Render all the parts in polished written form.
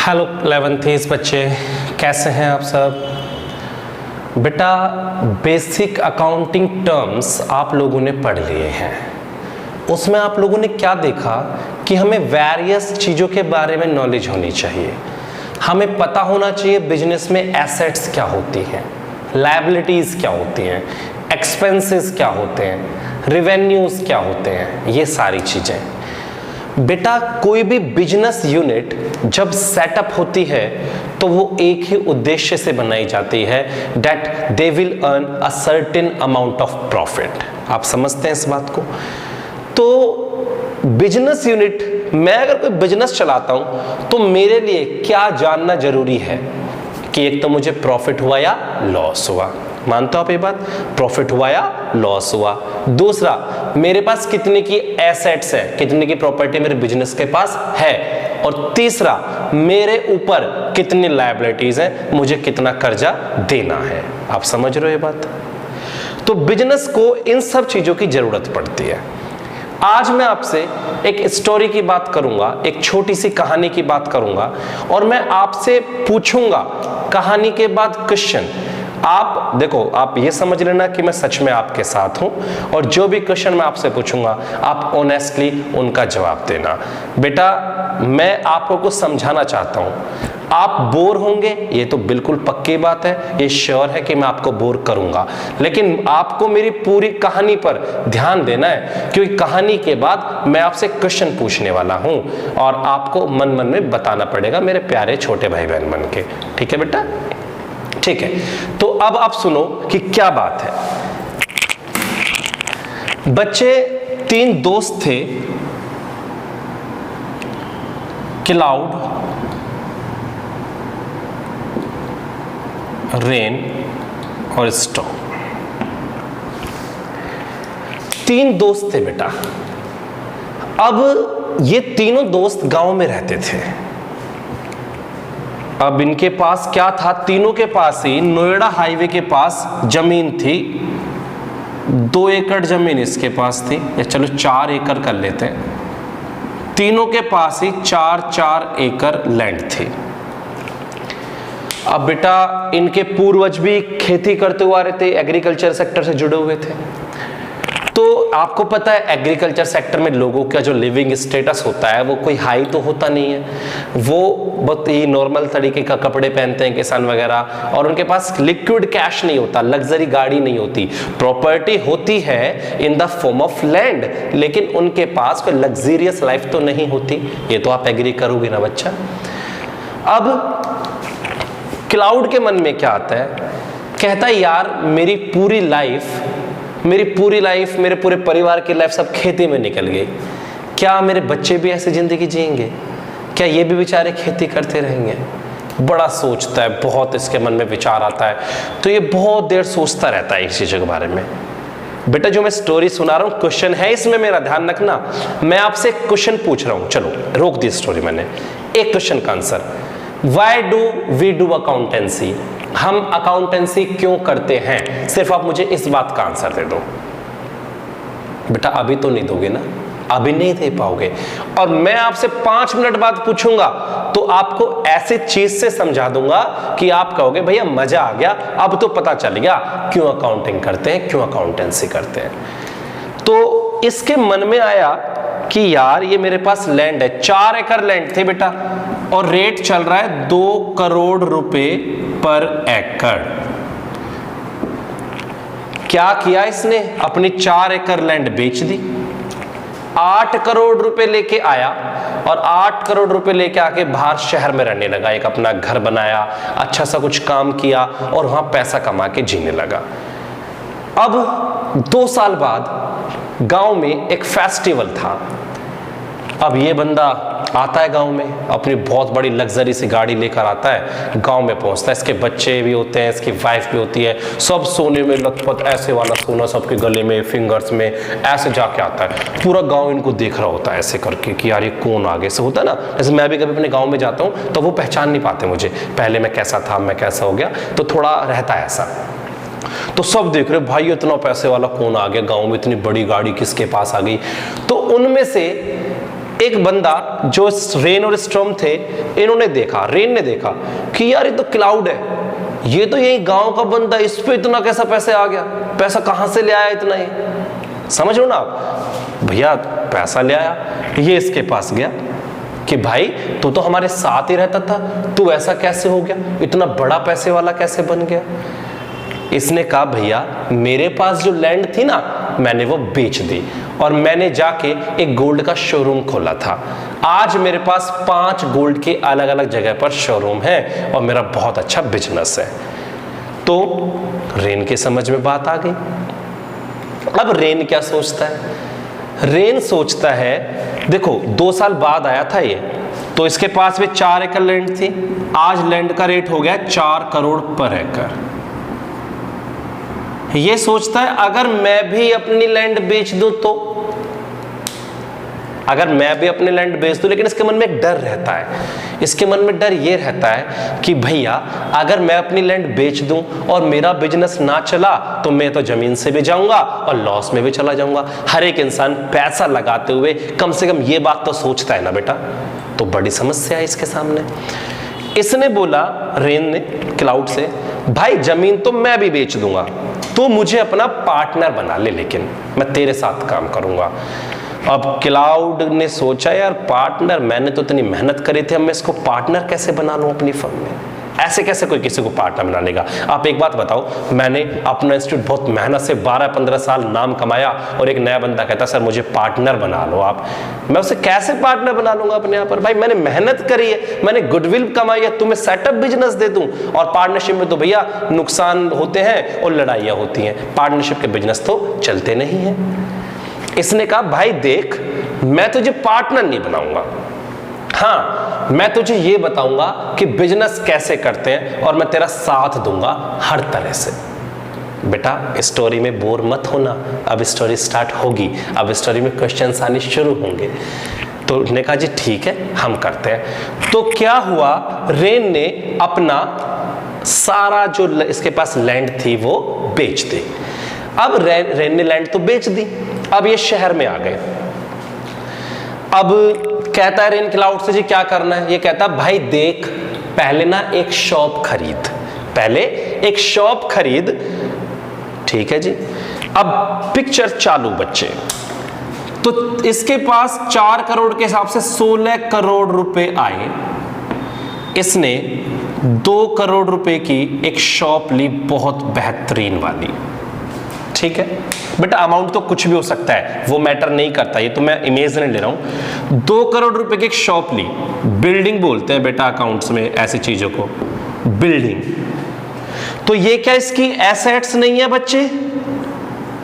Hello 11th बच्चे, कैसे हैं आप सब? बेटा बेसिक अकाउंटिंग टर्म्स आप लोगों ने पढ़ लिए हैं। उसमें आप लोगों ने क्या देखा कि हमें वेरियस चीज़ों के बारे में नॉलेज होनी चाहिए। हमें पता होना चाहिए बिजनेस में एसेट्स क्या होती हैं, लायबिलिटीज़ क्या होती हैं, एक्सपेंसेस क्या होते हैं, रिवेन्यूज़ क्या होते हैं, ये सारी चीज़ें। बेटा कोई भी बिजनेस यूनिट जब सेटअप होती है तो वो एक ही उद्देश्य से बनाई जाती है, that they will earn a certain amount of profit. आप समझते हैं इस बात को? तो बिजनेस यूनिट, मैं अगर कोई बिजनेस चलाता हूं तो मेरे लिए क्या जानना जरूरी है कि एक तो मुझे प्रॉफिट हुआ या लॉस हुआ। मानते हो आप ये बात? प्रॉफिट हुआ या लॉस हुआ। दूसरा, मेरे पास कितने की एसेट्स है, कितने की प्रॉपर्टी मेरे बिजनेस के पास है। और तीसरा, मेरे ऊपर कितनी लायबिलिटीज हैं, मुझे कितना कर्जा देना है। आप समझ रहे हो ये बात? तो बिजनेस को इन सब चीजों की जरूरत पड़ती है। आज मैं आपसे एक स्टोरी की बात करूंगा, एक छोटी सी कहानी की बात करूंगा और मैं आपसे पूछूंगा कहानी के बाद क्वेश्चन। आप देखो, आप ये समझ लेना कि मैं सच में आपके साथ हूं और जो भी क्वेश्चन मैं आपसे पूछूंगा आप ऑनेस्टली उनका जवाब देना। बेटा मैं आपको कुछ समझाना चाहता हूं। आप बोर होंगे, ये तो बिल्कुल पक्की बात है, ये श्योर है कि मैं आपको बोर करूंगा, लेकिन आपको मेरी पूरी कहानी पर ध्यान देना है क्योंकि कहानी के बाद मैं आपसे क्वेश्चन पूछने वाला हूं और आपको मन मन में बताना पड़ेगा मेरे प्यारे छोटे भाई बहन बन के। ठीक है बेटा? ठीक है, तो अब आप सुनो कि क्या बात है। बच्चे तीन दोस्त थे, क्लाउड, रेन और स्टॉर्म। तीन दोस्त थे बेटा। अब ये तीनों दोस्त गांव में रहते थे। अब इनके पास क्या था? तीनों के पास ही नोएडा हाईवे के पास जमीन थी। 2 एकड़ जमीन इसके पास थी, या चलो 4 एकड़ कर लेते हैं। तीनों के पास ही 4-4 एकड़ लैंड थी। अब बेटा इनके पूर्वज भी खेती करते हुए आ रहे थे, एग्रीकल्चर सेक्टर से जुड़े हुए थे। तो आपको पता है एग्रीकल्चर सेक्टर में लोगों का जो लिविंग स्टेटस होता है वो कोई हाई तो होता नहीं है। वो बहुत ही नॉर्मल तरीके का कपड़े पहनते हैं किसान वगैरह, और उनके पास लिक्विड कैश नहीं होता, लग्जरी गाड़ी नहीं होती। प्रॉपर्टी होती है in the form of land, लेकिन उनके पास कोई लग्जरियस लाइफ तो नहीं होती। ये तो आप एग्री करोगे ना बच्चा? अब क्लाउड के मन में क्या आता है? कहता है यार मेरी पूरी लाइफ, मेरे पूरे परिवार की लाइफ सब खेती में निकल गई। क्या मेरे बच्चे भी ऐसी जिंदगी जिएंगे? क्या ये भी बेचारे खेती करते रहेंगे? बड़ा सोचता है, बहुत इसके मन में विचार आता है। तो ये बहुत देर सोचता रहता है इस चीज़ों के बारे में। बेटा जो मैं स्टोरी सुना रहा हूँ क्वेश्चन है इसमें, मेरा ध्यान रखना। मैं आपसे क्वेश्चन पूछ रहा हूँ, चलो रोक दी स्टोरी मैंने। एक क्वेश्चन का answer, why do we do accountancy? हम अकाउंटेंसी क्यों करते हैं? सिर्फ आप मुझे इस बात का आंसर दे दो। बेटा अभी तो नहीं दोगे ना, अभी नहीं दे पाओगे। और मैं आपसे 5 मिनट बाद पूछूंगा तो आपको ऐसे चीज से समझा दूंगा कि आप कहोगे भैया मजा आ गया, अब तो पता चल गया क्यों अकाउंटिंग करते हैं, क्यों अकाउंटेंसी करते हैं। तो इसके मन में आया कि यार ये मेरे पास लैंड है, 4 एकड़ लैंड थे बेटा, और रेट चल रहा है 2 करोड़ रुपए पर एकड़। क्या किया इसने? अपनी 4 एकड़ लैंड बेच दी, 8 करोड़ रुपए लेके आया और 8 करोड़ रुपए लेके आके बाहर शहर में रहने लगा। एक अपना घर बनाया, अच्छा सा कुछ काम किया और वहां पैसा कमा के जीने लगा। अब 2 साल बाद गांव में एक फेस्टिवल था। अब ये बंदा आता है गांव में, अपनी बहुत बड़ी लग्जरी सी गाड़ी लेकर आता है, गांव में पहुंचता है। इसके बच्चे भी होते हैं, इसकी वाइफ भी होती है, सब सोने में लथपथ, ऐसे वाला सोना सबके गले में, फिंगर्स में, ऐसे जाके आता है। पूरा गांव इनको देख रहा होता है ऐसे करके कि यार ये कौन आगे से होता है ना। जैसे मैं भी कभी अपने गाँव में जाता हूँ तो वो पहचान नहीं पाते मुझे, पहले मैं कैसा था, मैं कैसा हो गया, तो थोड़ा रहता है ऐसा। तो सब देख रहे भाई इतना पैसे वाला कौन आ गया गांव में, इतनी बड़ी गाड़ी किसके पास आ गई। तो उनमें से एक बंदा जो रेन और स्टॉर्म थे, इन्होंने देखा, रेन ने देखा कि यार ये तो क्लाउड है, ये तो यही गांव का बंदा, इस पे इतना कैसा पैसे आ गया, पैसा कहां से ले आया इतना, ये समझ लो ना आप भैया, पैसा ले आया। ये इसके पास गया कि भाई तू तो हमारे साथ ही रहता था, तू ऐसा कैसे हो गया, इतना बड़ा पैसे वाला कैसे बन गया। इसने कहा भैया मेरे पास जो लैंड थी ना, मैंने वो बेच दी और मैंने जाके एक गोल्ड का शोरूम खोला था। आज मेरे पास 5 गोल्ड के अलग अलग जगह पर शोरूम है और मेरा बहुत अच्छा बिजनेस है। तो रेन के समझ में बात आ गई। अब रेन क्या सोचता है, रेन सोचता है देखो 2 साल बाद आया था ये, तो इसके पास भी 4 एकड़ लैंड थी, आज लैंड का रेट हो गया 4 करोड़ पर एकड़। ये सोचता है अगर मैं भी अपनी लैंड बेच दूं तो, अगर मैं भी अपनी लैंड बेच दूं, लेकिन इसके मन में एक डर रहता है, इसके मन में डर ये रहता है कि भैया अगर मैं अपनी लैंड बेच दूं और मेरा बिजनेस ना चला तो मैं तो जमीन से भी जाऊंगा और लॉस में भी चला जाऊंगा। हर एक इंसान पैसा लगाते हुए कम से कम ये बात तो सोचता है ना बेटा। तो बड़ी समस्या है इसके सामने। इसने बोला, रेन ने क्लाउड से, भाई जमीन तो मैं भी बेच दूंगा, तो मुझे अपना पार्टनर बना ले, लेकिन मैं तेरे साथ काम करूंगा। अब क्लाउड ने सोचा यार पार्टनर, मैंने तो इतनी मेहनत करी थी, अब मैं इसको पार्टनर कैसे बना लूं अपनी फर्म में, ऐसे कैसे कोई किसी को पार्टनर बना लेगा। आप एक बात बताओ, मैंने अपना इंस्टीट्यूट बहुत मेहनत से 12-15 साल नाम कमाया और एक नया बंदा कहता सर मुझे पार्टनर बना लो आप, मैं उसे कैसे पार्टनर बना लूंगा अपने यहाँ पर। भाई मैंने मेहनत करी है, मैंने गुडविल कमाई है, तुम्हें सेटअप बिजनेस दे दूं। और पार्टनरशिप में तो भैया नुकसान होते हैं और लड़ाइयाँ होती हैं, पार्टनरशिप के बिजनेस तो चलते नहीं हैं। इसने कहा भाई देख, मैं तुझे पार्टनर नहीं बनाऊंगा, हाँ मैं तुझे ये बताऊंगा कि बिजनेस कैसे करते हैं और मैं तेरा साथ दूंगा हर तरह से। बेटा स्टोरी में बोर मत होना, अब स्टोरी स्टार्ट होगी, अब स्टोरी में क्वेश्चंस आने शुरू होंगे। तो उसने कहा जी ठीक है हम करते हैं। तो क्या हुआ, रेन ने अपना सारा जो इसके पास लैंड थी वो बेच दी। अब रेन ने लैंड तो बेच दी, अब ये शहर में आ गए। अब कहता है रेन क्लाउड से जी क्या करना है। ये कहता भाई देख, पहले ना एक शॉप खरीद, पहले एक शॉप खरीद, ठीक है जी। अब पिक्चर चालू बच्चे, तो इसके पास 4 करोड़ के हिसाब से 16 करोड़ रुपए आए। इसने 2 करोड़ रुपए की एक शॉप ली, बहुत बेहतरीन वाली, ठीक है बेटा। अमाउंट तो कुछ भी हो सकता है, वो मैटर नहीं करता, ये तो मैं इमेजिन ले रहा हूं। 2 करोड़ रुपए की एक शॉप ली, बिल्डिंग बोलते हैं बेटा अकाउंट्स में ऐसी चीजों को, बिल्डिंग। तो ये क्या इसकी एसेट्स नहीं है बच्चे,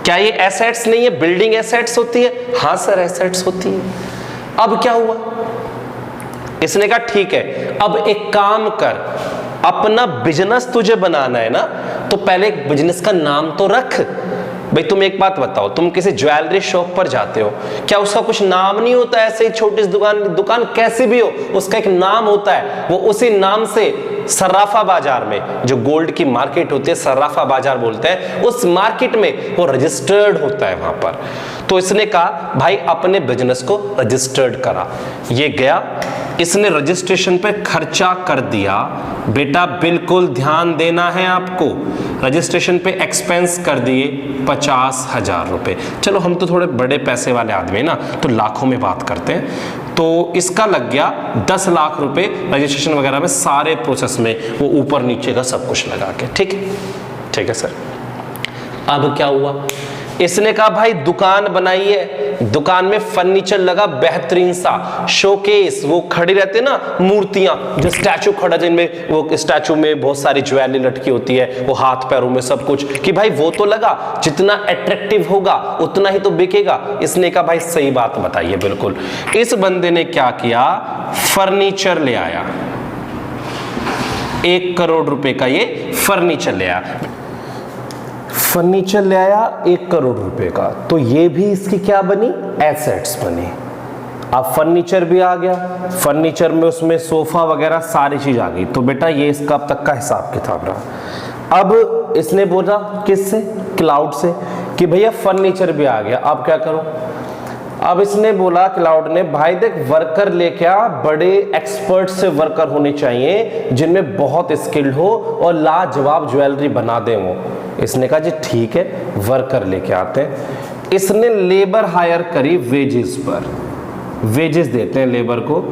क्या ये एसेट्स नहीं है, बिल्डिंग एसेट्स होती है? हाँ सर एसेट्स होती है। अब क्या हुआ, इसने कहा ठीक है अब एक काम कर, अपना बिजनेस तुझे बनाना है ना, तो पहले एक बिजनेस का नाम तो रख। भाई तुम एक बात बताओ, तुम किसी ज्वेलरी शॉप पर जाते हो, क्या उसका कुछ नाम नहीं होता? ऐसे ही छोटी दुकान कैसी भी हो, उसका एक नाम होता है। वो उसी नाम से सर्राफा बाजार में, जो गोल्ड की मार्केट होती है सर्राफा बाजार बोलते हैं, उस मार्केट में वो रजिस्टर्ड होता है वहां पर। तो इसने कहा भाई अपने बिजनेस को रजिस्टर्ड करा। ये गया, इसने रजिस्ट्रेशन पे खर्चा कर दिया। बेटा बिल्कुल ध्यान देना है आपको, रजिस्ट्रेशन पे एक्सपेंस कर दिए 50,000 रुपए। चलो हम तो थोड़े बड़े पैसे वाले आदमी है ना, तो लाखों में बात करते हैं। तो इसका लग गया 10 लाख रुपए रजिस्ट्रेशन वगैरह में, सारे प्रोसेस में, वो ऊपर नीचे का सब कुछ लगा के। ठीक है सर। अब क्या हुआ, इसने कहा भाई दुकान बनाइए, दुकान में फर्नीचर लगा बेहतरीन सा, शोकेस, वो खड़ी रहते ना मूर्तियां, जो स्टैचू खड़ा जिनमें वो स्टैचू में बहुत सारी ज्वेलरी लटकी होती है, वो हाथ पैरों में सब कुछ, कि भाई वो तो लगा, जितना अट्रैक्टिव होगा उतना ही तो बिकेगा। इसने कहा भाई सही बात बताइए बिल्कुल। इस बंदे ने क्या किया, फर्नीचर ले आया, 1 करोड़ रुपए का ये फर्नीचर ले आया। फर्नीचर ले आया 1 करोड़ रुपए का, तो ये भी इसकी क्या बनी, एसेट्स बनी। अब फर्नीचर भी आ गया, फर्नीचर में उसमें सोफा वगैरह सारी चीज आ गई। तो बेटा ये इसका अब तक का हिसाब किताब रहा। अब इसने बोला किससे, क्लाउड से, कि भैया फर्नीचर भी आ गया, अब क्या करूं। अब इसने बोला क्लाउड ने, भाई देख वर्कर लेके आ, बड़े एक्सपर्ट से वर्कर होने चाहिए जिनमें बहुत स्किल्ड हो और लाजवाब ज्वेलरी बना दे वो। इसने कहा जी ठीक है, वर्कर लेके आते हैं। इसने लेबर हायर करी वेजेस पर, वेजेस देते हैं लेबर को।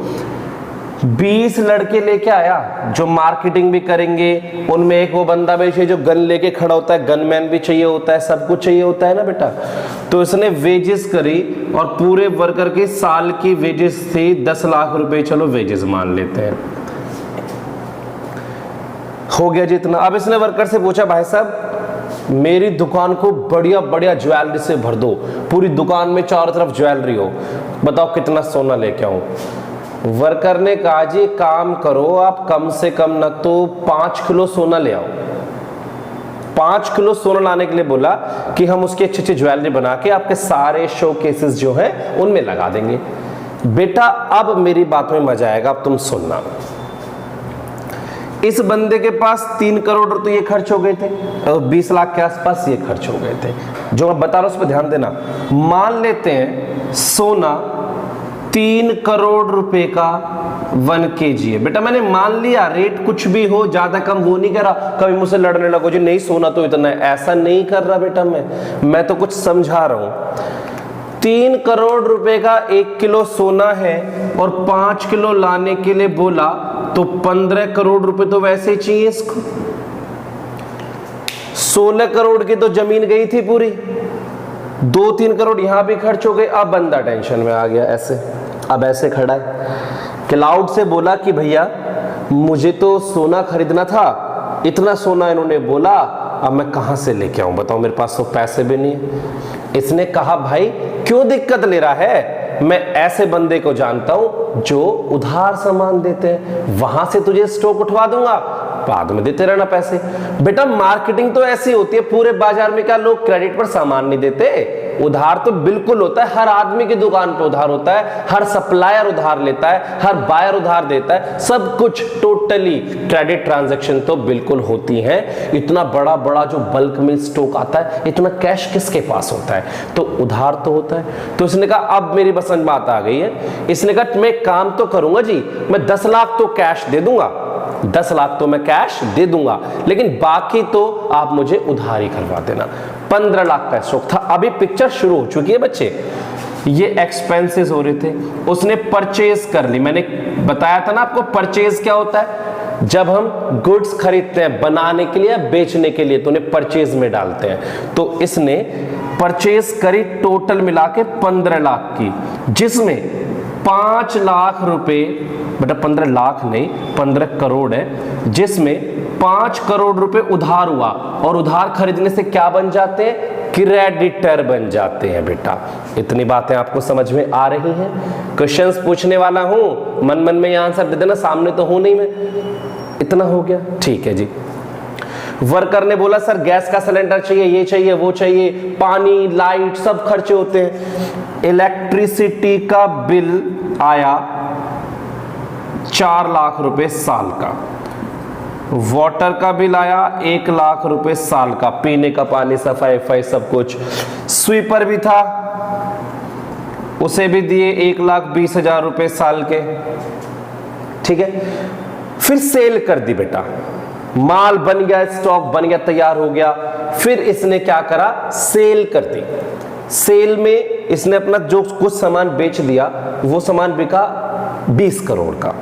20 लड़के लेके आया जो मार्केटिंग भी करेंगे, उनमें एक वो बंदा भी चाहिए जो गन लेके खड़ा होता है, गनमैन भी चाहिए होता है, सब कुछ चाहिए होता है ना बेटा। तो इसने वेजेस करी और पूरे वर्कर की साल की वेजेस थी 10 लाख रुपए, चलो वेजेस मान लेते हैं, हो गया जितना। अब इसने वर्कर से पूछा, भाई साहब मेरी दुकान को बढ़िया बढ़िया ज्वेलरी से भर दो, पूरी दुकान में चारों तरफ ज्वेलरी हो, बताओ कितना सोना लेके आऊं। वर्कर ने कहा जी काम करो आप, कम से कम न तो 5 किलो सोना ले आओ। 5 किलो सोना लाने के लिए बोला कि हम उसकी अच्छी अच्छी ज्वेलरी बना के आपके सारे शो केसेस जो हैं उनमें लगा देंगे। बेटा अब मेरी बात में मजा आएगा, अब तुम सुनना। इस बंदे के पास 3 करोड़ रुपए खर्च हो गए थे और 20 लाख के आसपास ये खर्च हो गए थे। जो मैं बता रहा हूं उस पर ध्यान देना। मान लेते हैं सोना 3 करोड़ रुपए का 1 kg है। बेटा मैंने मान लिया, रेट कुछ भी हो, ज्यादा कम वो नहीं करा। कभी मुझसे लड़ने लगो जी नहीं सोना तो इतना है, ऐसा नहीं कर रहा बेटा, मैं तो कुछ समझा रहा हूं। 3 करोड़ रुपए का 1 किलो सोना है और 5 किलो लाने के लिए बोला तो 15 करोड़ रुपए तो वैसे ही चाहिए इसको। 16 करोड़ की तो जमीन गई थी पूरी, 2-3 करोड़ यहां भी खर्च हो गए। अब बंदा टेंशन में आ गया, ऐसे अब ऐसे खड़ा है। क्लाउड से बोला कि भैया मुझे तो सोना खरीदना था, इतना सोना इन्होंने बोला, अब मैं कहां से लेके आऊं, बताओ मेरे पास तो पैसे भी नहीं है। इसने कहा भाई क्यों दिक्कत ले रहा है, मैं ऐसे बंदे को जानता हूं जो उधार सामान देते हैं, वहां से तुझे स्टॉक उठवा दूंगा, बाद में देते रहना पैसे। बेटा मार्केटिंग तो ऐसी होती है, पूरे बाजार में क्या लोग क्रेडिट पर सामान नहीं देते, उधार तो बिल्कुल होता है। हर आदमी की दुकान पे उधार होता है, हर सप्लायर उधार लेता है, हर बायर उधार देता है, सब कुछ टोटली क्रेडिट ट्रांजैक्शन तो बिल्कुल होती है। इतना बड़ा बड़ा जो बल्क में स्टॉक आता है, इतना कैश किसके पास होता है, तो उधार तो होता है। तो इसने कहा अब मेरी बस बात आ गई है। इसने कहा मैं काम तो करूंगा जी, मैं 10 लाख तो कैश दे दूंगा, 10 लाख तो मैं कैश दे दूंगा, लेकिन बाकी तो आप मुझे उधारी करवा देना। 15 लाख का स्टॉक था। अभी पिक्चर शुरू हो चुकी है बच्चे, ये एक्सपेंसेस हो रहे थे, उसने परचेज कर ली। मैंने बताया था ना आपको परचेज क्या होता है, जब हम गुड्स खरीदते हैं बनाने के लिए, बेचने के लिए, तो उन्हें परचेज में डालते हैं। तो इसने परचेज करी टोटल मिला के 15 लाख की, जिसमें 5 लाख रुपए, बेटा 15 लाख नहीं 15 करोड़ है, जिसमें 5 करोड़ रुपए उधार हुआ। और उधार खरीदने से क्या बन जाते हैं, क्रेडिटर बन जाते हैं। बेटा इतनी बातें आपको समझ में आ रही हैं? क्वेश्चंस पूछने वाला हूं, मन मन में ये आंसर दे देना, सामने तो हूं नहीं मैं। इतना हो गया, ठीक है जी। वर्कर ने बोला सर गैस का सिलेंडर चाहिए, ये चाहिए, वो चाहिए, पानी लाइट सब खर्चे होते हैं। इलेक्ट्रिसिटी का बिल आया 4 लाख रुपए साल का, वाटर का बिल आया 1 लाख रुपए साल का, पीने का पानी, सफाई वफाई सब कुछ। स्वीपर भी था, उसे भी दिए 1,20,000 रुपए साल के, ठीक है। फिर सेल कर दी बेटा, माल बन गया, स्टॉक बन गया, तैयार हो गया। फिर इसने क्या करा, सेल कर दी। सेल में इसने अपना जो कुछ सामान बेच दिया, वो सामान बिका 20 करोड़ का।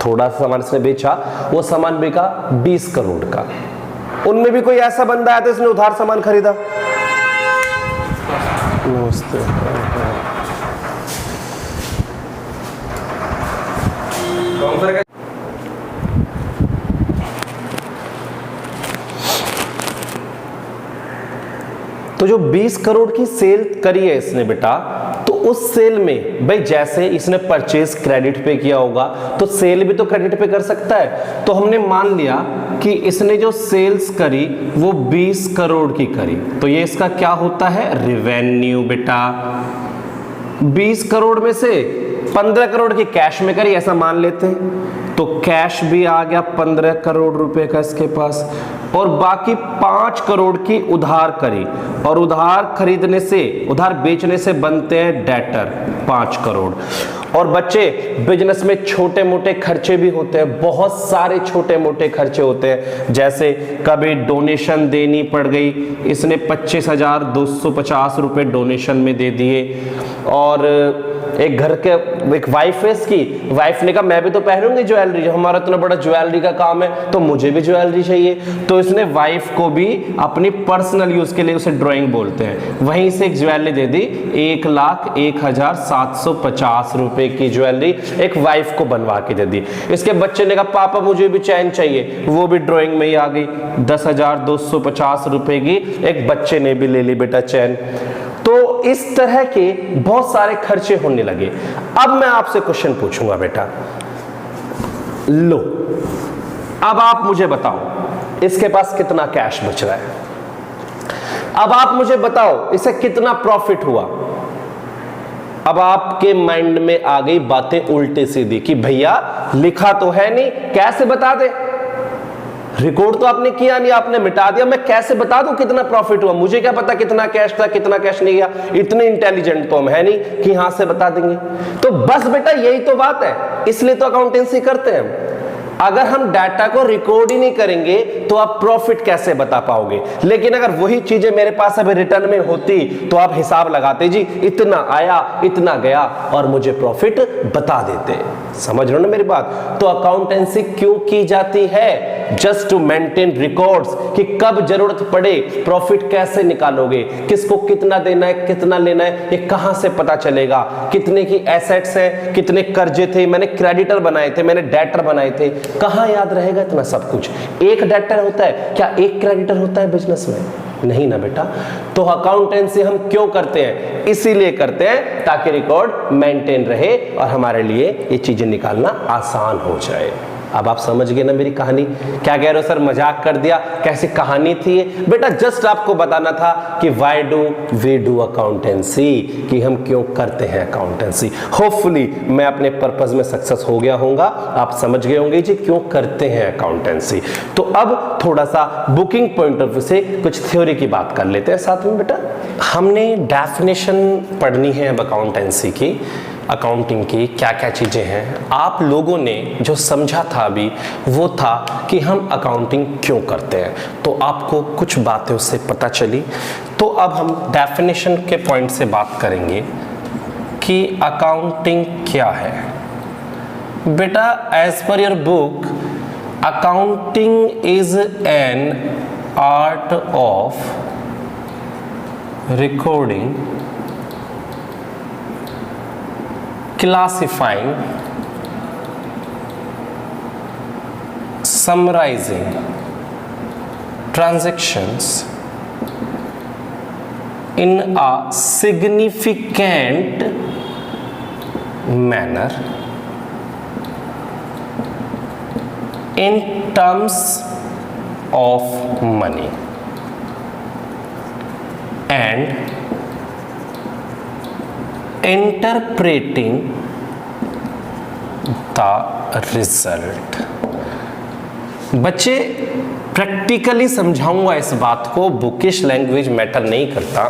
थोड़ा सा सामान इसने बेचा, वो सामान बिका 20 करोड़ का। उनमें भी कोई ऐसा बंदा आया था इसने उधार सामान खरीदा। नमस्ते। तो जो 20 करोड़ की सेल करी है इसने बेटा, तो उस सेल में भाई जैसे इसने परचेज क्रेडिट पे किया होगा तो सेल भी तो क्रेडिट पे कर सकता है। तो हमने मान लिया कि इसने जो सेल्स करी वो 20 करोड़ की करी, तो ये इसका क्या होता है, रेवेन्यू बेटा। 20 करोड़ में से 15 करोड़ की कैश में करी, ऐसा मान लेते हैं, तो कैश भी आ गया 15 करोड़ रुपए का इसके पास। और बाकी 5 करोड़ की उधार करी, और उधार खरीदने से, उधार बेचने से बनते हैं डेटर 5 करोड़। और बच्चे, बिजनेस में छोटे मोटे खर्चे भी होते हैं, बहुत सारे छोटे मोटे खर्चे होते हैं, जैसे कभी डोनेशन देनी पड़ गई, इसने 25,250 रुपए डोनेशन में दे दिए। और एक घर के, एक वाइफ है इसकी, वाइफ ने कहा मैं भी तो पहनूंगी ज्वेलरी, हमारा इतना बड़ा ज्वेलरी का काम है तो मुझे भी ज्वेलरी चाहिए, तो इसने वाइफ को भी अपनी पर्सनल यूज के लिए, उसे ड्राइंग बोलते हैं, वहीं से एक ज्वेलरी दे दी, 1,01,750 रुपए की ज्वेलरी एक वाइफ को बनवा के दे दी। इसके बच्चे ने कहा पापा मुझे भी चैन चाहिए, वो भी ड्राइंग में ही आ गई, 10,250 रुपए की एक बच्चे ने भी ले ली बेटा चैन। तो इस तरह के बहुत सारे खर्चे होने लगे। अब मैं आपसे क्वेश्चन पूछूंगा बेटा, लो अब आप मुझे बताओ इसके पास कितना कैश बच रहा है, अब आप मुझे बताओ इसे कितना प्रॉफिट हुआ। अब आपके माइंड में आ गई बातें उल्टे सीधी कि भैया लिखा तो है नहीं, कैसे बता दे, रिकॉर्ड तो आपने किया नहीं, आपने मिटा दिया, मैं कैसे बता दूं कितना प्रॉफिट हुआ, मुझे क्या पता कितना कैश था कितना कैश नहीं गया, इतने इंटेलिजेंट तो हम है नहीं कि यहां से बता देंगे। तो बस बेटा यही तो बात है, इसलिए तो अकाउंटेंसी करते हैं हम। अगर हम डाटा को रिकॉर्ड ही नहीं करेंगे तो आप प्रॉफिट कैसे बता पाओगे। लेकिन अगर वही चीजें मेरे पास अभी रिटर्न में होती तो आप हिसाब लगाते, जी इतना आया इतना गया, और मुझे प्रॉफिट बता देते। समझ रहे हो ना मेरी बात। तो अकाउंटेंसी क्यों की जाती है? जस्ट टू मेंटेन रिकॉर्ड्स, कि कब जरूरत पड़े प्रॉफिट कैसे निकालोगे, किसको कितना देना है कितना लेना है, ये कहां से पता चलेगा, कितने की एसेट्स हैं, कितने कर्जे थे, मैंने क्रेडिटर बनाए थे, मैंने डेटर बनाए थे, कहां याद रहेगा इतना सब कुछ। एक डेटर होता है क्या, एक क्रेडिटर होता है बिजनेस में? नहीं ना बेटा। तो अकाउंटेंसी हम क्यों करते हैं? इसीलिए करते हैं ताकि रिकॉर्ड मेंटेन रहे और हमारे लिए ये चीजें निकालना आसान हो जाए। अब आप समझ गए ना मेरी कहानी। क्या कह रहे हो सर, मजाक कर दिया, कैसी कहानी थी बेटा? जस्ट आपको बताना था कि why do we do accountancy, कि हम क्यों करते हैं अकाउंटेंसी। होपफुली मैं अपने पर्पस में सक्सेस हो गया होऊंगा, आप समझ गए होंगे जी क्यों करते हैं अकाउंटेंसी। तो अब थोड़ा सा बुकिंग पॉइंट ऑफ व्यू से कुछ थ्योरी की बात कर लेते हैं साथ में बेटा। हमने डेफिनेशन पढ़नी है अब अकाउंटेंसी की, अकाउंटिंग की क्या क्या चीज़ें हैं। आप लोगों ने जो समझा था अभी वो था कि हम अकाउंटिंग क्यों करते हैं, तो आपको कुछ बातें उससे पता चली। तो अब हम डेफिनेशन के पॉइंट से बात करेंगे कि अकाउंटिंग क्या है। बेटा as per your book, accounting is an art of recording, classifying, summarizing transactions in a significant manner in terms of money and interpreting the result। बच्चे प्रैक्टिकली समझाऊंगा इस बात को, बुकिश लैंग्वेज मैटर नहीं करता।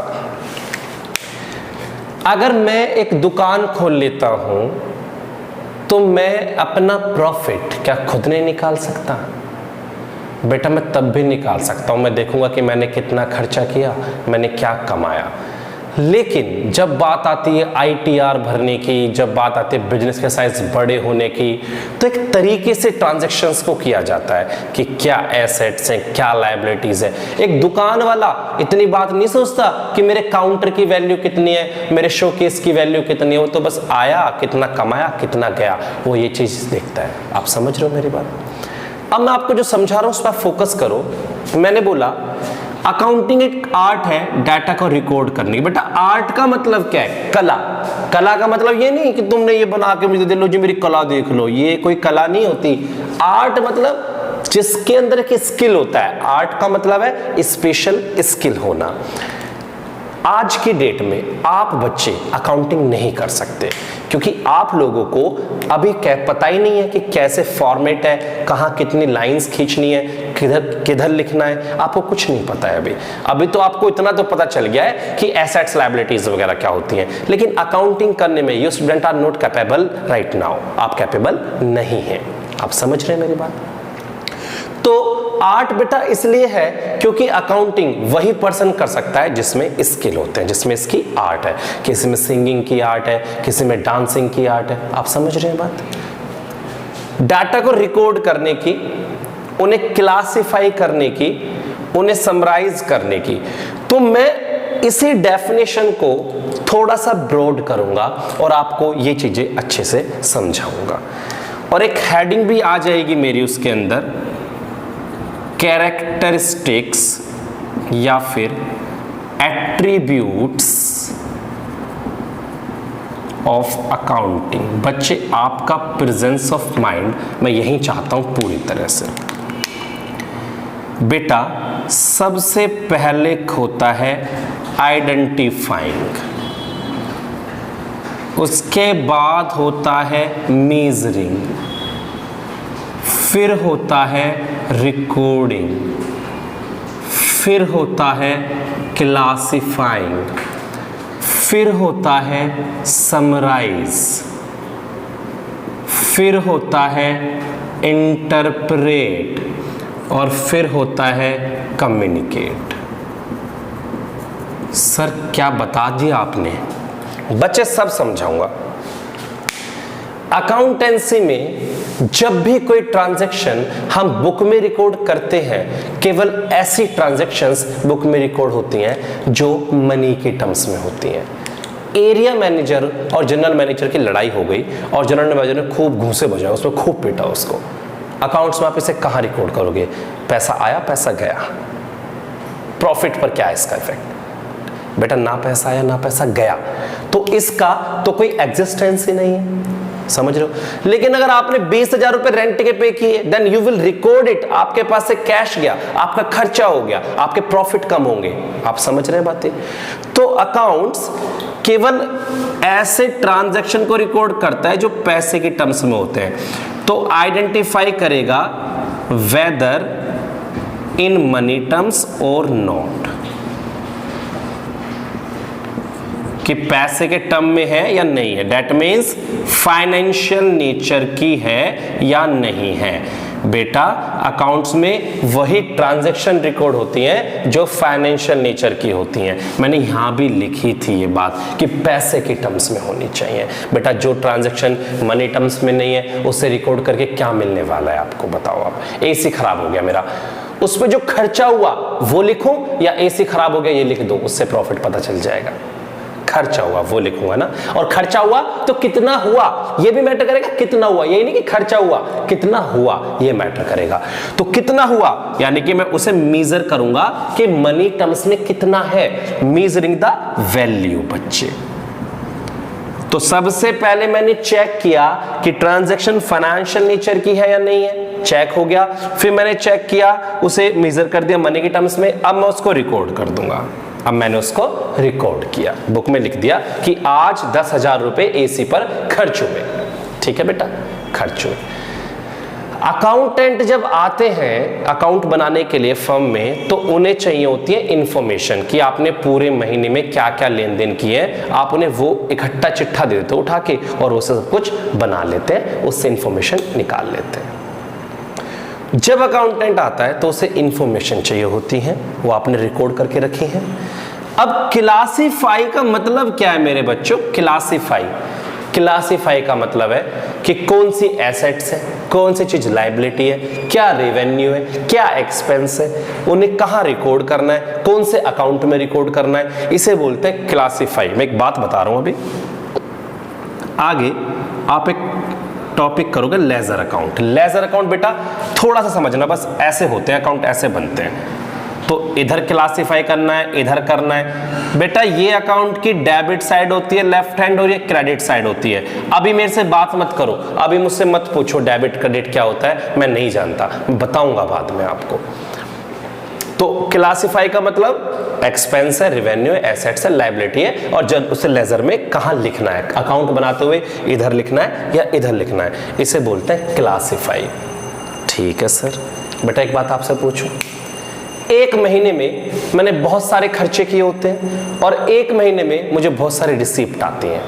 अगर मैं एक दुकान खोल लेता हूं तो मैं अपना प्रॉफिट क्या खुद नहीं निकाल सकता? बेटा मैं तब भी निकाल सकता हूं, मैं देखूंगा कि मैंने कितना खर्चा किया, मैंने क्या कमाया। लेकिन जब बात आती है ITR भरने की, जब बात आती है बिजनेस के साइज बड़े होने की, तो एक तरीके से ट्रांजैक्शंस को किया जाता है कि क्या एसेट्स हैं क्या लायबिलिटीज है। एक दुकान वाला इतनी बात नहीं सोचता कि मेरे काउंटर की वैल्यू कितनी है, मेरे शोकेस की वैल्यू कितनी है, वो तो बस आया कितना कमाया कितना गया, वो ये चीज देखता है। आप समझ रहे हो मेरी बात? अब मैं आपको जो समझा रहा हूं उस पर फोकस करो। मैंने बोला अकाउंटिंग एक आर्ट है डाटा को रिकॉर्ड करने की। बेटा आर्ट का मतलब क्या है? कला। कला का मतलब ये नहीं कि तुमने ये बना के मुझे दे लो जी मेरी कला देख लो, ये कोई कला नहीं होती। आर्ट मतलब जिसके अंदर एक स्किल होता है। आर्ट का मतलब है स्पेशल स्किल होना। आज की डेट में आप बच्चे अकाउंटिंग नहीं कर सकते, क्योंकि आप लोगों को अभी पता ही नहीं है कि कैसे फॉर्मेट है, कहाँ कितनी लाइंस खींचनी है, किधर किधर लिखना है, आपको कुछ नहीं पता है अभी तो आपको इतना तो पता चल गया है कि एसेट्स लायबिलिटीज वगैरह क्या होती हैं, लेकिन अकाउंटिंग करने में you student are not capable right now, आप कैपेबल नहीं हैं। आप समझ रहे हैं मेरी बात? तो आर्ट बेटा इसलिए है क्योंकि अकाउंटिंग वही पर्सन कर सकता है जिसमें स्किल होते हैं, जिसमें इसकी आर्ट है। किसी में सिंगिंग की आर्ट है, किसी में डांसिंग की आर्ट है। आप समझ रहे हैं बात? डाटा को रिकॉर्ड करने की, उन्हें क्लासिफाई करने की, उन्हें समराइज करने की। तो मैं इसी डेफिनेशन को थोड़ा सा ब्रॉड करूंगा और आपको ये चीजें अच्छे से समझाऊंगा, और एक हेडिंग भी आ जाएगी मेरी उसके अंदर, कैरेक्टरिस्टिक्स या फिर एट्रीब्यूट्स ऑफ अकाउंटिंग। बच्चे आपका प्रेजेंस ऑफ माइंड मैं यही चाहता हूं पूरी तरह से। बेटा सबसे पहले होता है आइडेंटिफाइंग, उसके बाद होता है मेजरिंग, फिर होता है रिकॉर्डिंग, फिर होता है क्लासिफाइंग, फिर होता है समराइज, फिर होता है इंटरप्रेट, और फिर होता है कम्युनिकेट। सर क्या बता दिया आपने? बच्चे सब समझाऊंगा। अकाउंटेंसी में जब भी कोई ट्रांजैक्शन हम बुक में रिकॉर्ड करते हैं, केवल ऐसी ट्रांजैक्शंस बुक में रिकॉर्ड होती हैं जो मनी के टर्म्स में होती हैं। एरिया मैनेजर और जनरल मैनेजर की लड़ाई हो गई और जनरल मैनेजर ने खूब घूंसे बजाए, उसमें खूब पीटा उसको। अकाउंट्स में आप इसे कहाँ रिकॉर्ड करोगे? पैसा आया, पैसा गया, प्रॉफिट पर क्या है इसका इफेक्ट? बेटा ना पैसा आया ना पैसा गया, तो इसका तो कोई एग्जिस्टेंस ही नहीं है। समझ रहे हो? लेकिन अगर आपने 20,000 रुपए रेंट के पे किए, then you will record it. आपके पास से कैश गया, आपका खर्चा हो गया, आपके प्रॉफिट कम होंगे। आप समझ रहे हैं बातें? तो अकाउंट्स केवल ऐसे ट्रांजैक्शन को रिकॉर्ड करता है जो पैसे के टर्म्स में होते हैं। तो आइडेंटिफाई करेगा वेदर इन मनी टर्म्स और नॉट, कि पैसे के टर्म में है या नहीं है। दैट मीन्स फाइनेंशियल नेचर की है या नहीं है। बेटा अकाउंट्स में वही ट्रांजैक्शन रिकॉर्ड होती हैं जो फाइनेंशियल नेचर की होती हैं। मैंने यहां भी लिखी थी ये बात कि पैसे के टर्म्स में होनी चाहिए। बेटा जो ट्रांजैक्शन मनी टर्म्स में नहीं है उससे रिकॉर्ड करके क्या मिलने वाला है आपको बताओ। आप एसी खराब हो गया मेरा, उस पर जो खर्चा हुआ वो लिखूं या एसी खराब हो गया ये लिख दो, उससे प्रॉफिट पता चल जाएगा। खर्चा हुआ वो लिखूंगा ना, और खर्चा हुआ तो कितना हुआ ये भी मैटर करेगा। कितना हुआ, यही नहीं कि खर्चा हुआ, कितना हुआ ये मैटर करेगा। तो कितना हुआ यानी कि मैं उसे मेजर करूंगा कि मनी टर्म्स में कितना है, मेजरिंग द वैल्यू। बच्चे तो सबसे पहले मैंने चेक किया कि ट्रांजैक्शन फाइनेंशियल नेचर की है या नहीं है, चेक हो गया। फिर मैंने चेक किया, उसे मेजर कर दिया मनी के टर्म्स में। अब मैं उसको रिकॉर्ड कर दूंगा। अब मैंने उसको रिकॉर्ड किया, बुक में लिख दिया कि आज 10,000 रुपए एसी पर खर्च हुए। ठीक है बेटा, खर्च हुए। अकाउंटेंट जब आते हैं अकाउंट बनाने के लिए फर्म में, तो उन्हें चाहिए होती है इंफॉर्मेशन कि आपने पूरे महीने में क्या क्या लेन देन किए हैं। आप उन्हें वो इकट्ठा चिट्ठा दे देते उठा के, और वो सब कुछ बना लेते हैं, उससे इंफॉर्मेशन निकाल लेते हैं। जब अकाउंटेंट आता है तो उसे इंफॉर्मेशन चाहिए होती है, वो आपने रिकॉर्ड करके रखी है। अब क्लासिफाई का मतलब क्या है मेरे बच्चों? क्लासिफाई का मतलब है कि कौन सी एसेट्स है, कौन सी चीज लायबिलिटी है, क्या रेवेन्यू है, क्या एक्सपेंस है, उन्हें कहाँ रिकॉर्ड करना है, कौन से अकाउंट में रिकॉर्ड करना है, इसे बोलते हैं क्लासिफाई। मैं एक बात बता रहा हूं अभी, आगे आप एक टॉपिक करोगे लेजर अकाउंट। लेजर अकाउंट बेटा थोड़ा सा समझना, बस ऐसे होते हैं अकाउंट, ऐसे बनते हैं। तो इधर क्लासिफाई करना है, इधर करना है। बेटा ये अकाउंट की डेबिट साइड होती है लेफ्ट हैंड, और ये क्रेडिट साइड होती है। अभी मेरे से बात मत करो, अभी मुझसे मत पूछो डेबिट क्रेडिट क्या होता है, मैं नहीं जानता, बताऊंगा बाद में आपको। तो क्लासिफाई का मतलब एक्सपेंस है, रेवेन्यू है, एसेट्स है, लायबिलिटी है, और जब उसे लेजर में कहाँ लिखना है, अकाउंट बनाते हुए इधर लिखना है या इधर लिखना है, इसे बोलते हैं क्लासिफाई। ठीक है सर। बेटा एक बात आपसे पूछूं, एक महीने में मैंने बहुत सारे खर्चे किए होते हैं और एक महीने में मुझे बहुत सारी रिसीप्ट आती हैं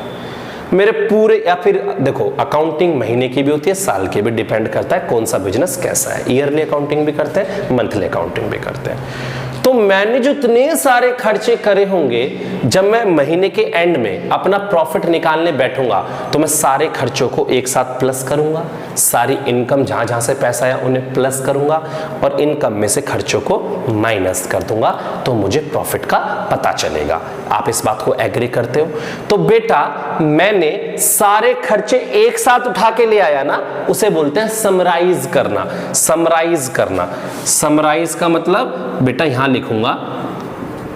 मेरे पूरे, या फिर देखो अकाउंटिंग महीने की भी होती है, साल की भी, डिपेंड करता है कौन सा बिजनेस कैसा है। ईयरली अकाउंटिंग भी करते हैं, मंथली अकाउंटिंग भी करते हैं। तो मैंने जो इतने सारे खर्चे करे होंगे, जब मैं महीने के एंड में अपना प्रॉफिट निकालने बैठूंगा तो मैं सारे खर्चों को एक साथ प्लस करूंगा, सारी इनकम जहां जहां से पैसा आया उन्हें प्लस करूंगा और इनकम में से खर्चों को माइनस कर दूंगा, तो मुझे प्रॉफिट का पता चलेगा। आप इस बात को एग्री करते हो? तो बेटा मैंने सारे खर्चे एक साथ उठा के ले आया ना, उसे बोलते हैं समराइज करना। समराइज करना, समराइज का मतलब बेटा यहां लिखूंगा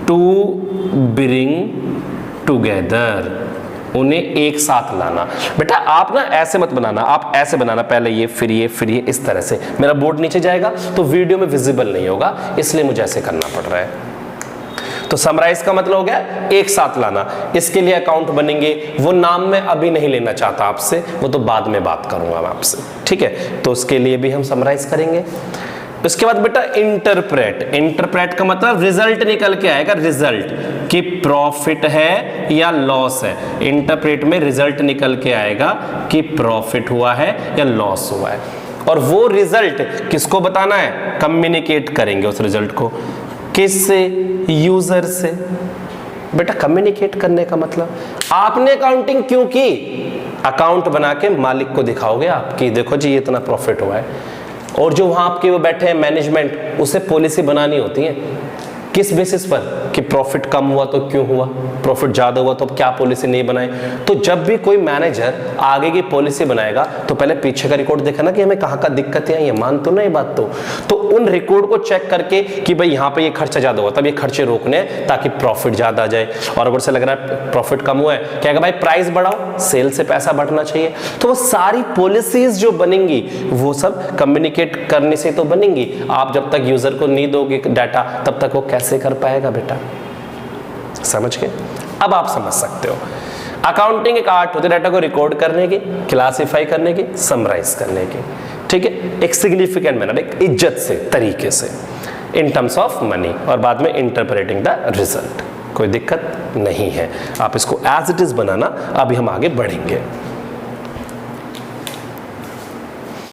टू ब्रिंग टुगेदर, उन्हें एक साथ लाना। बेटा आप ना ऐसे मत बनाना, आप ऐसे बनाना, पहले ये फिर ये फिर ये, इस तरह से। मेरा बोर्ड नीचे जाएगा तो वीडियो में विजिबल नहीं होगा, इसलिए मुझे ऐसे करना पड़ रहा है। तो समराइज का मतलब हो गया एक साथ लाना। इसके लिए अकाउंट बनेंगे, वो नाम मैं अभी नहीं लेना चाहता आपसे, वो तो बाद में बात करूंगा मैं आपसे, ठीक है। तो उसके लिए भी हम समराइज करेंगे। उसके बाद बेटा इंटरप्रेट। इंटरप्रेट का मतलब रिजल्ट निकल के आएगा, रिजल्ट कि प्रॉफिट है या लॉस है। इंटरप्रेट में रिजल्ट निकल के आएगा कि प्रॉफिट हुआ है या लॉस हुआ है, और वो रिजल्ट किसको बताना है, कम्युनिकेट करेंगे उस रिजल्ट को। किससे? यूजर से। बेटा कम्युनिकेट करने का मतलब, आपने अकाउंटिंग क्यों की? अकाउंट बना के मालिक को दिखाओगे आप कि देखो जी ये इतना प्रॉफिट हुआ है, और जो वहां आपके वो बैठे हैं मैनेजमेंट, उसे पॉलिसी बनानी होती है। किस बेसिस पर? कि प्रॉफिट कम हुआ तो क्यों हुआ, प्रॉफिट ज्यादा हुआ तो क्या पॉलिसी नहीं बनाए। तो जब भी कोई मैनेजर आगे की पॉलिसी बनाएगा तो पहले पीछे का रिकॉर्ड देखा ना कि हमें कहाँ का दिक्कतें आई है, मान तो नहीं बात। तो उन रिकॉर्ड को चेक करके कि भाई यहाँ पे ये खर्चा ज्यादा हुआ, तब ये खर्चे रोकने ताकि प्रॉफिट ज्यादा आ जाए। और अगर से लग रहा है प्रॉफिट कम हुआ है, क्या भाई प्राइस बढ़ाओ, सेल से पैसा बढ़ना चाहिए। तो वो सारी पॉलिसीज जो बनेंगी वो सब कम्युनिकेट करने से तो बनेंगी। आप जब तक यूजर को नहीं दोगे डाटा, तब तक वो कैसे कर पाएगा बेटा? समझ गए? अब आप समझ सकते हो अकाउंटिंग एक आर्ट होती है डाटा को रिकॉर्ड करने की, क्लासिफाई करने की, समराइज करने की, ठीक है, एक सिग्निफिकेंट मैनर, एक इज्जत से, तरीके से, इन टर्म्स ऑफ मनी, और बाद में इंटरप्रेटिंग द रिजल्ट। कोई दिक्कत नहीं है, आप इसको एज इट इज बनाना। अभी हम आगे बढ़ेंगे।